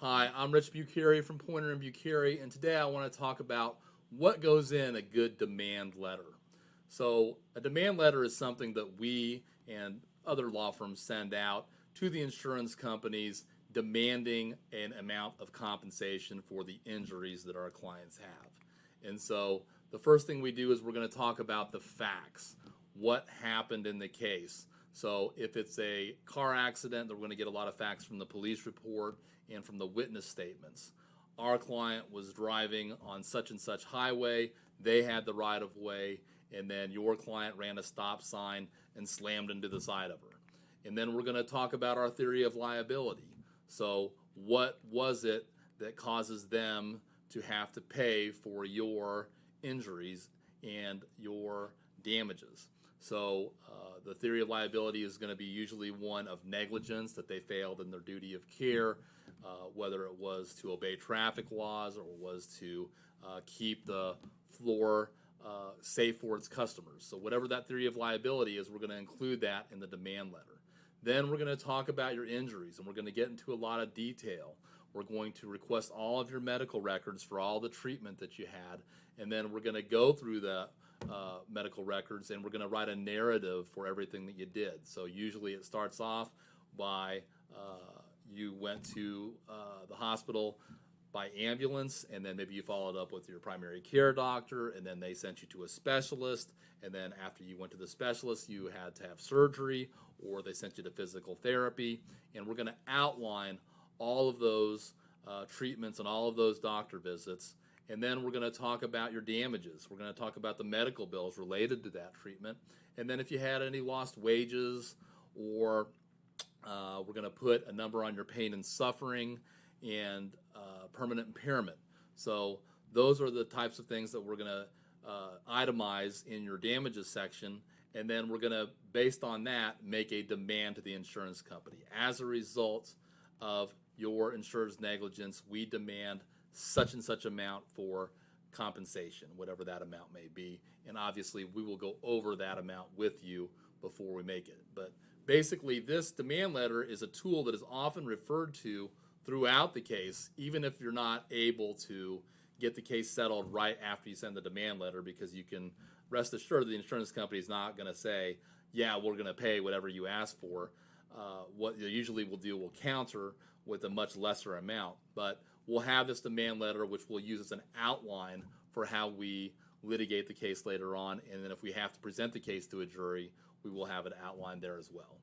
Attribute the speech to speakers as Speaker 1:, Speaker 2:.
Speaker 1: Hi, I'm Rich Bucari from Pointer and Bucari, and today I want to talk about what goes in a good demand letter. So, a demand letter is something that we and other law firms send out to the insurance companies demanding an amount of compensation for the injuries that our clients have. And so, the first thing we do is we're going to talk about the facts. What happened in the case? So if it's a car accident, we're going to get a lot of facts from the police report and from the witness statements. Our client was driving on such and such highway, they had the right of way, and then your client ran a stop sign and slammed into the side of her. And then we're going to talk about our theory of liability. So what was it that causes them to have to pay for your injuries and your damages? So the theory of liability is going to be usually one of negligence, that they failed in their duty of care, whether it was to obey traffic laws or was to keep the floor safe for its customers. So whatever that theory of liability is, we're going to include that in the demand letter. Then we're going to talk about your injuries, and we're going to get into a lot of detail. We're going to request all of your medical records for all the treatment that you had, and then we're going to go through the medical records, and we're going to write a narrative for everything that you did. So usually it starts off by you went to the hospital by ambulance, and then maybe you followed up with your primary care doctor, and then they sent you to a specialist, and then after you went to the specialist, you had to have surgery, or they sent you to physical therapy, and we're going to outline all of those treatments and all of those doctor visits. And then we're going to talk about your damages. We're going to talk about the medical bills related to that treatment. And then if you had any lost wages, or we're going to put a number on your pain and suffering and permanent impairment. So those are the types of things that we're going to itemize in your damages section. And then we're going to, based on that, make a demand to the insurance company. As a result of your insurer's negligence, we demand such and such amount for compensation, whatever that amount may be. And obviously, we will go over that amount with you before we make it. But basically, this demand letter is a tool that is often referred to throughout the case, even if you're not able to get the case settled right after you send the demand letter, because you can rest assured the insurance company is not going to say, yeah, we're going to pay whatever you ask for. What they usually will do will counter with a much lesser amount. But we'll have this demand letter, which we'll use as an outline for how we litigate the case later on. And then if we have to present the case to a jury, we will have it outlined there as well.